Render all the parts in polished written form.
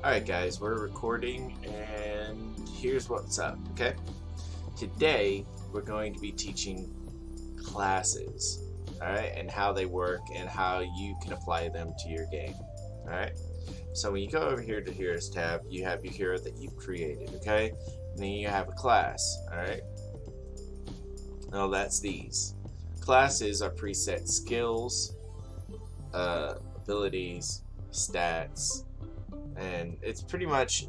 Alright guys, we're recording and here's what's up, okay? Today we're going to be teaching classes, alright, and how they work and how you can apply them to your game, alright? So when you go over here to Heroes tab, you have your hero that you've created, okay? And then you have a class, alright? Well, that's these. Classes are preset skills, abilities, stats, and it's pretty much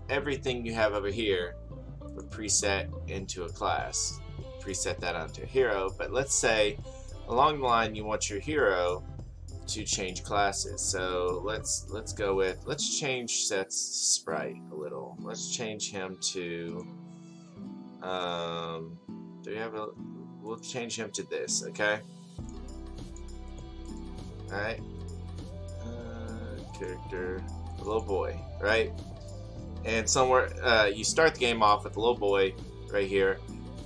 everything you have over here would preset into a class. Preset that onto a hero, but let's say along the line you want your hero to change classes. So let's go with, let's change Seth's sprite a little. Let's change him to do we have a, we'll change him to this, okay? Alright. Character, little boy, right? And somewhere you start the game off with a little boy right here,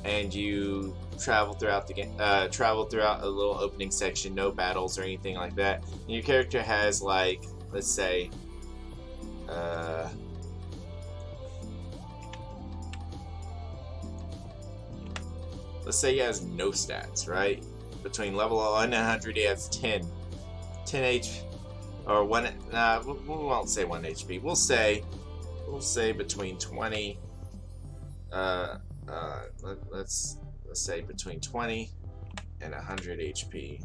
and you travel throughout the game, travel throughout a little opening section, no battles or anything like that. And your character has, like, let's say, he has no stats, right? Between level 1 and 100, he has 10 HP, or 1. We won't say 1 HP. We'll say between 20. Let's say between 20 and 100 HP.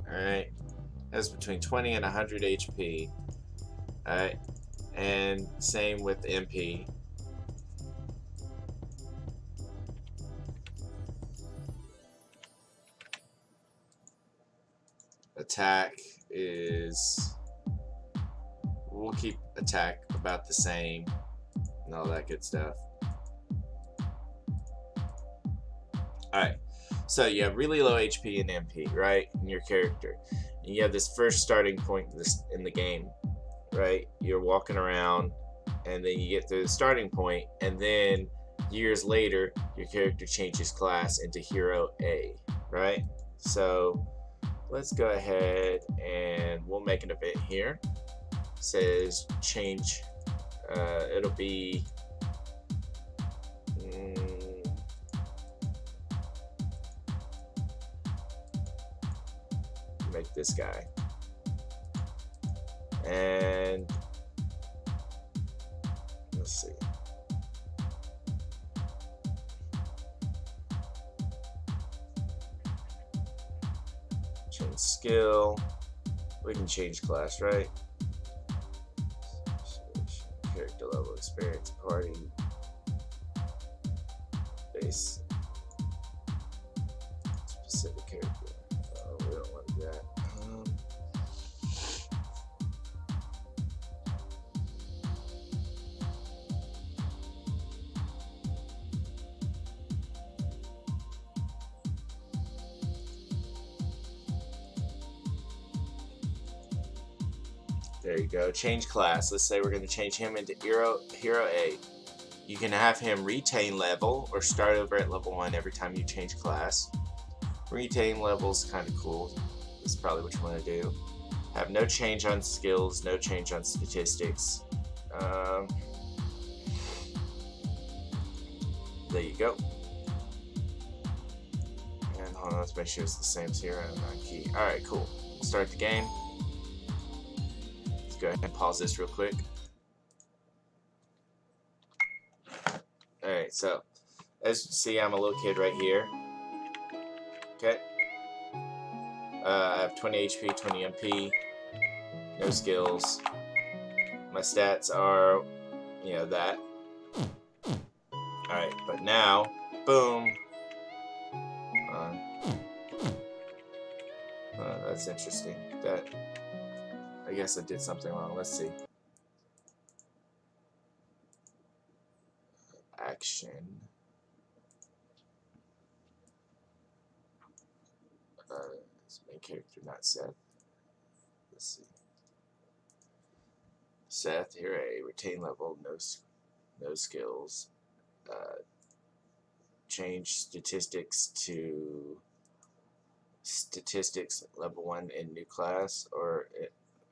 All right, that's between 20 and 100 HP. All right, and same with MP. Attack is, we'll keep attack about the same and all that good stuff. Alright, so you have really low HP and MP, right, in your character. And you have this first starting point in the game, right? You're walking around, and then you get to the starting point, and then years later, your character changes class into Hero A, right? So let's go ahead and we'll make an event here. It says change, it'll be make this guy, and let's see, change skill. We can change class, right? Character level, experience, party, base, specific character. We don't want to do that. There you go. Change class. Let's say we're going to change him into Hero A. You can have him retain level or start over at level 1 every time you change class. Retain level is kind of cool. That's probably what you want to do. Have no change on skills, no change on statistics. There you go. And hold on, let's make sure it's the same as here and on key. Alright, cool. Start the game. Go ahead and pause this real quick. Alright, so as you see, I'm a little kid right here. Okay. I have 20 HP, 20 MP, no skills. My stats are, you know, that. Alright, but now, boom. That's interesting. I guess I did something wrong. Let's see. Action. It's main character, not Seth. Let's see. Seth, here a retain level, no skills. Change statistics to statistics level 1 in new class, or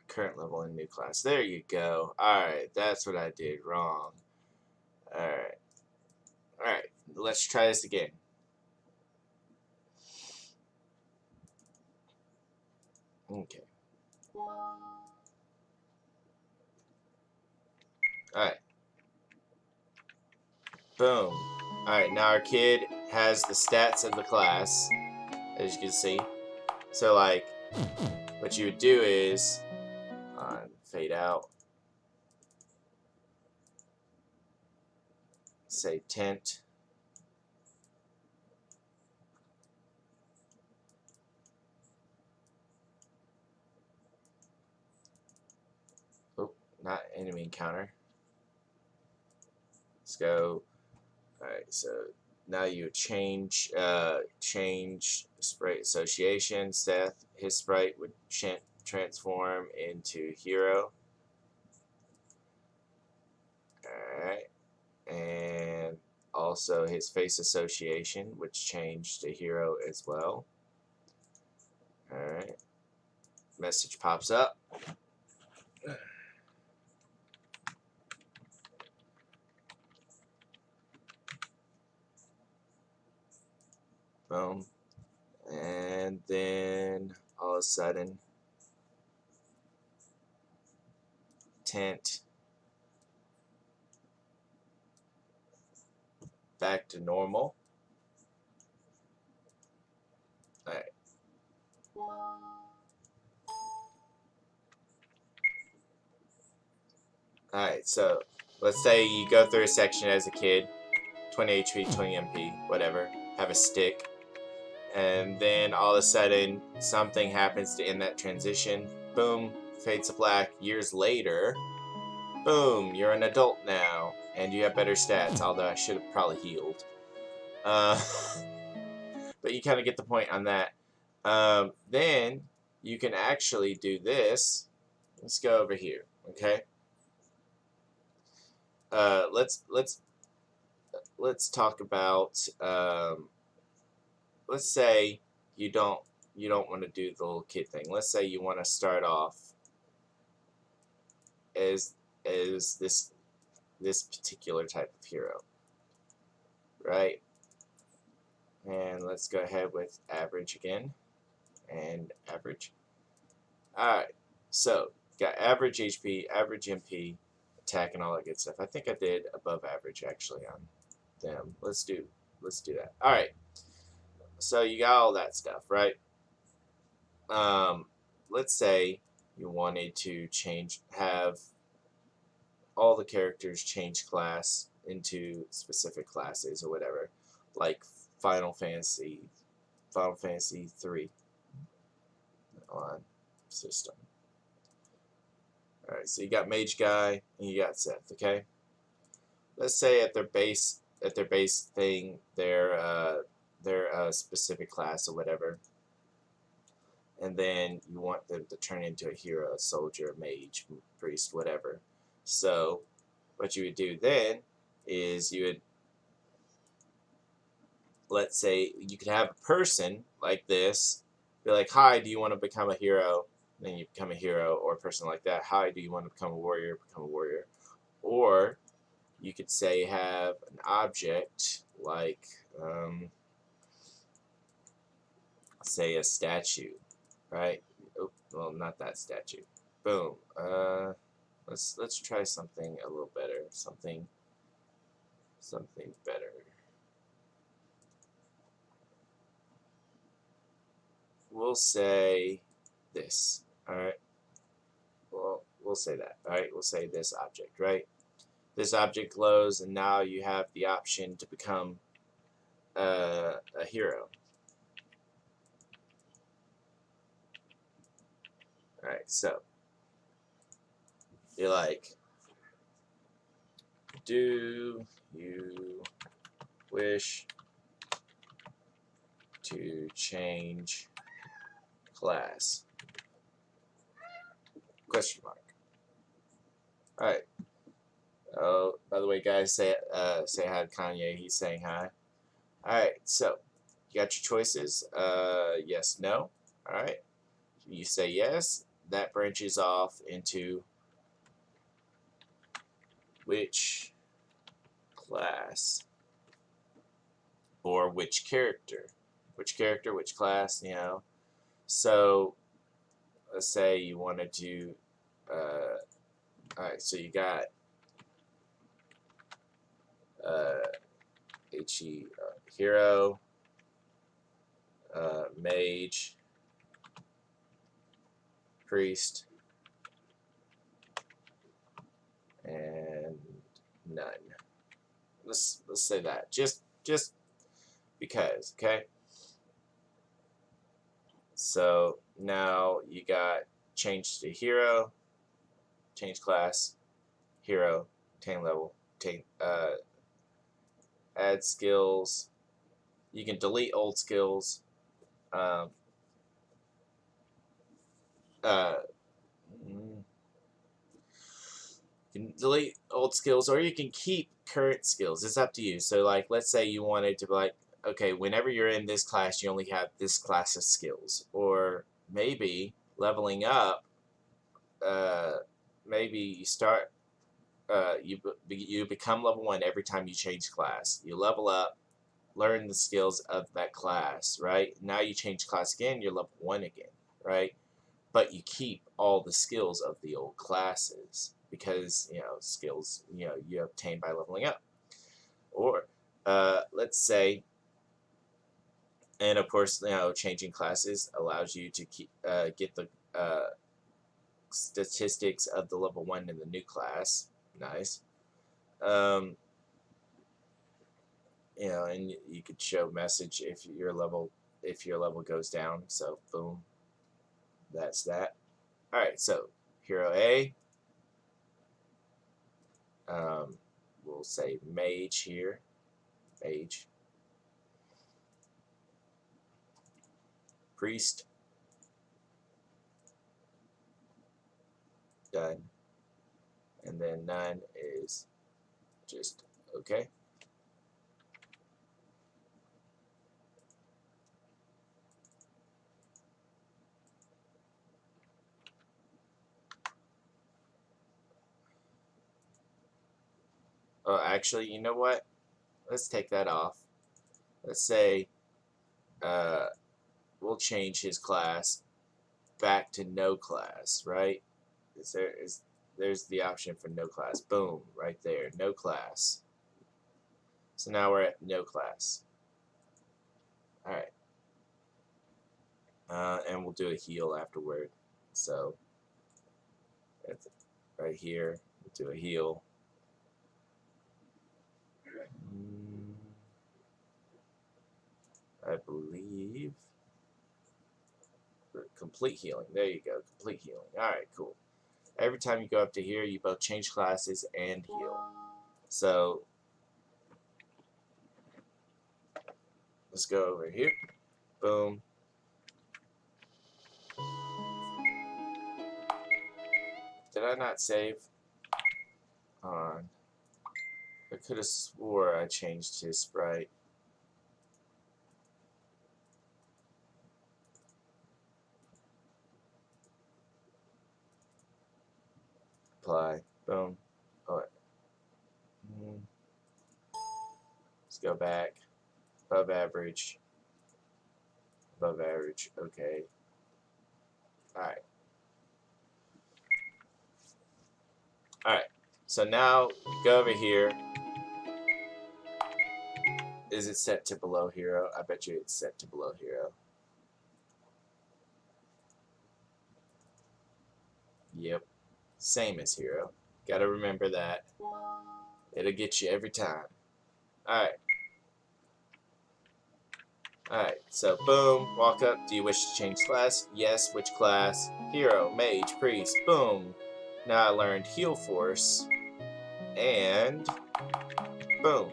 current level in new class. There you go. Alright, that's what I did wrong. Alright. Alright, let's try this again. Okay. Alright. Boom. Alright, now our kid has the stats of the class, as you can see. So, like, what you would do is, fade out, say tint, oh, not enemy encounter. Let's go. Alright, so now you change sprite association. Seth, his sprite would transform into hero. Alright, and also his face association, which changed to hero as well. Alright, message pops up. Boom. And then all of a sudden, tint back to normal. Alright. Alright, so let's say you go through a section as a kid, 20 HP, 20 MP, whatever, have a stick, and then all of a sudden something happens to end that transition. Boom, fades to black. Years later, boom, you're an adult now, and you have better stats, although I should have probably healed. But you kind of get the point on that. Then you can actually do this. Let's go over here, okay? Let's talk about. Let's say you don't want to do the little kid thing. Let's say you want to start off as this particular type of hero, right? And let's go ahead with average again, and average. Alright, so got average HP, average MP, attack, and all that good stuff. I think I did above average actually on them. Let's do that. Alright, so you got all that stuff, right? Let's say you wanted to have all the characters change class into specific classes or whatever, like Final Fantasy 3 on system. Alright, so you got Mage Guy and you got Seth, okay? Let's say at their base thing, they're a specific class or whatever. And then you want them to turn into a hero, a soldier, a mage, priest, whatever. So what you would do then is you would, let's say you could have a person like this, be like, hi, do you want to become a hero? And then you become a hero, or a person like that, hi, do you want to become a warrior? Become a warrior. Or you could say have an object like, say a statue, right? Oh, well, not that statue. Boom. Let's try something a little better. Something better. We'll say this. All right. Well, we'll say that. All right. We'll say this object, right? This object glows, and now you have the option to become a hero. All right. So you're like, do you wish to change class? Question mark. All right. Oh, by the way, guys, say hi to Kanye. He's saying hi. All right. So you got your choices. Yes, no. All right. You say yes. that branches off into which class or which character, which class, you know. So let's say you want to do, alright, so you got HE hero, mage, priest, and none. Let's say that just because, okay. So now you got change to hero, change class, hero, obtain level, add skills. You can delete old skills. You can delete old skills, or you can keep current skills. It's up to you. So, like, let's say you wanted to be like, okay, whenever you're in this class, you only have this class of skills, or maybe leveling up. Maybe you start. You become level 1 every time you change class. You level up, learn the skills of that class, right? Now you change class again, you're level 1 again, right? But you keep all the skills of the old classes because, you know, skills, you know, you obtain by leveling up. Or let's say, and of course, you know, changing classes allows you to keep, get the statistics of the level 1 in the new class. Nice. You know, and you could show message if your level goes down. So boom, that's that. All right, so hero A. We'll say mage here. Mage. Priest. Done. And then none is just okay. Oh, actually, you know what? Let's take that off. Let's say we'll change his class back to no class, right? There's the option for no class. Boom, right there, no class. So now we're at no class. All right. And we'll do a heal afterward. So right here, we'll do a heal. I believe complete healing. There you go, complete healing. All right, cool. Every time you go up to here, you both change classes and heal. So let's go over here. Boom. Did I not save? On. I could have swore I changed his sprite. Apply. Boom. All right. Let's go back. Above average. Above average. Okay. Alright. Alright. So now go over here. Is it set to below hero? I bet you it's set to below hero. Yep. Same as hero. Gotta remember that. It'll get you every time. Alright. Alright, so boom, walk up. Do you wish to change class? Yes, which class? Hero, mage, priest, boom. Now I learned heal force. And boom.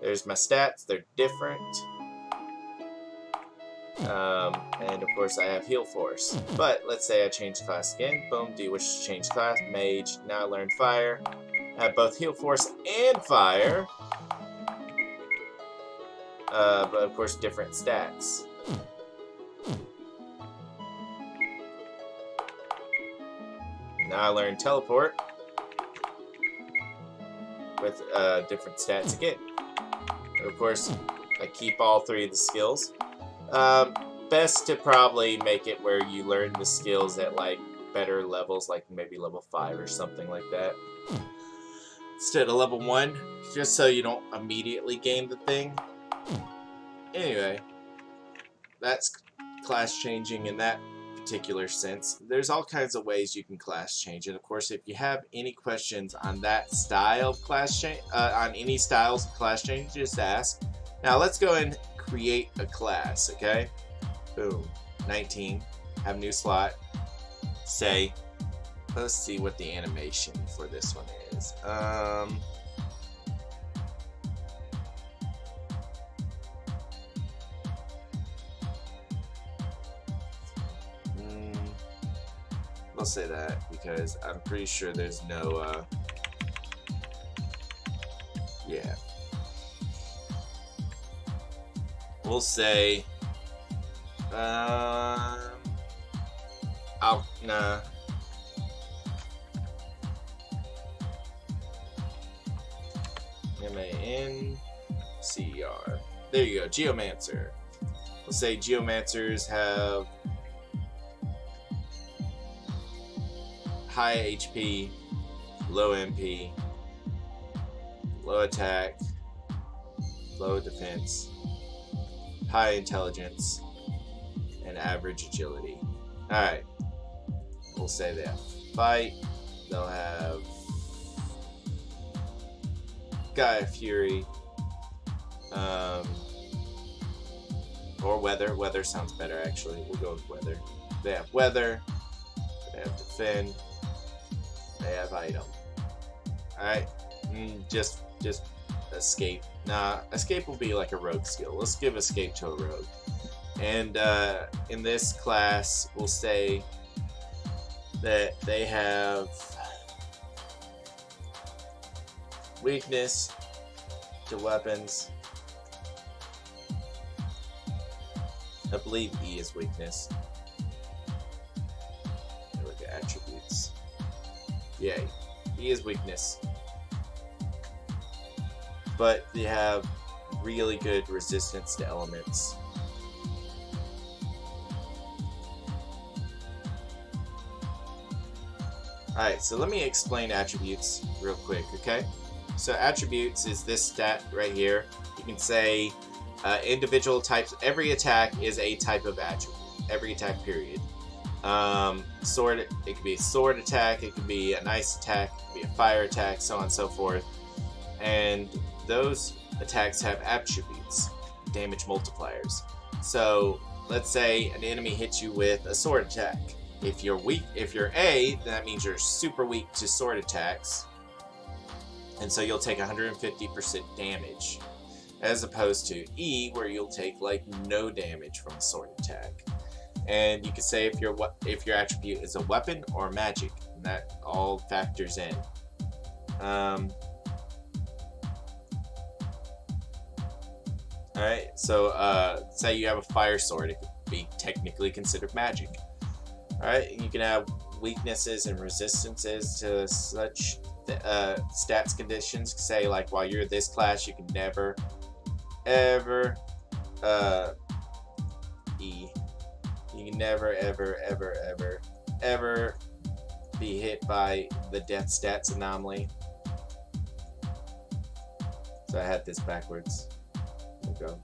There's my stats, they're different. And of course I have heal force. But let's say I change class again. Boom, do you wish to change class? Mage. Now I learn fire. I have both heal force and fire. But of course different stats. Now I learned teleport with different stats again. And of course, I keep all 3 of the skills. Best to probably make it where you learn the skills at like better levels, like maybe level 5 or something like that, instead of level 1, just so you don't immediately gain the thing. Anyway, that's class changing in that particular sense. There's all kinds of ways you can class change, and of course, if you have any questions on that style of class change, on any styles of class change, just ask. Now let's go and create a class. Okay, boom, 19. Have new slot. Say, let's see what the animation for this one is. We'll say that because I'm pretty sure there's no, yeah. We'll say, nah. M-A-N-C-R. There you go, Geomancer. We'll say Geomancers have high HP, low MP, low attack, low defense, high intelligence, and average agility. Alright, we'll say they have fight, they'll have Gaia Fury, or weather. Weather sounds better actually, we'll go with weather. They have weather, they have defend, they have item. Alright, just escape. Nah, escape will be like a rogue skill. Let's give escape to a rogue. And in this class, we'll say that they have weakness to weapons. I believe E is weakness. Look at attributes. Yay, E is weakness. But they have really good resistance to elements. Alright, so let me explain attributes real quick, okay? So attributes is this stat right here. You can say individual types, every attack is a type of attribute. Every attack, period. Sword, it could be a sword attack, it could be an ice attack, it could be a fire attack, so on and so forth. And those attacks have attributes, damage multipliers. So let's say an enemy hits you with a sword attack. If you're weak, if you're A, then that means you're super weak to sword attacks, and so you'll take 150% damage, as opposed to E, where you'll take like no damage from a sword attack. And you can say if your attribute is a weapon or magic, and that all factors in. Alright, so say you have a fire sword, it could be technically considered magic. Alright, you can have weaknesses and resistances to such stats conditions. Say, like, while you're this class, you can never, ever, E. You can never, ever, ever, ever, ever be hit by the death stats anomaly. So I had this backwards. We'll go.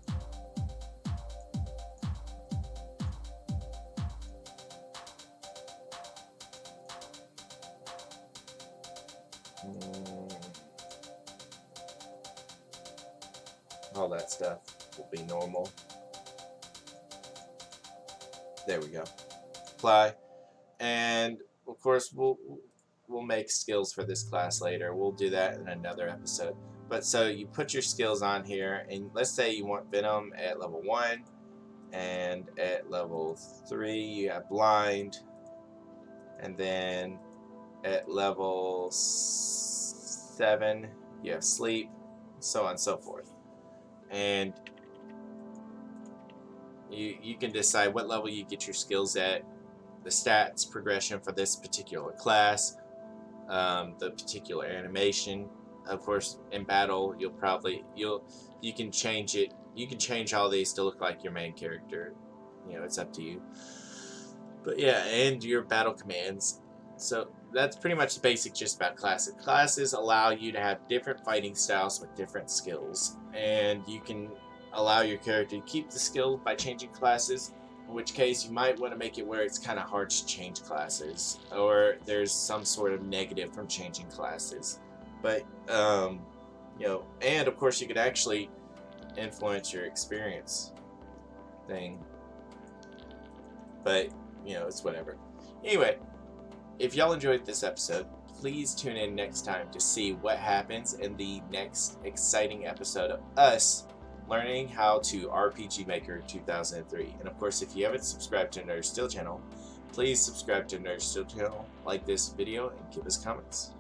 All that stuff will be normal. There we go. Apply, and of course we'll make skills for this class later. We'll do that in another episode. But so you put your skills on here, and let's say you want Venom at level 1, and at level 3 you have Blind, and then at level 7 you have Sleep, so on and so forth. And you can decide what level you get your skills at, the stats progression for this particular class, the particular animation. Of course, in battle, you can change it. You can change all these to look like your main character. You know, it's up to you. But yeah, and your battle commands. So that's pretty much the basic gist about classes. Classes allow you to have different fighting styles with different skills, and you can allow your character to keep the skill by changing classes, in which case you might want to make it where it's kind of hard to change classes, or there's some sort of negative from changing classes. But you know, and of course you could actually influence your experience thing, but you know, it's whatever. Anyway, if y'all enjoyed this episode, please tune in next time to see what happens in the next exciting episode of us learning how to RPG Maker 2003. And of course, if you haven't subscribed to Nerd Steel channel, please subscribe to Nerd Steel channel, like this video, and give us comments.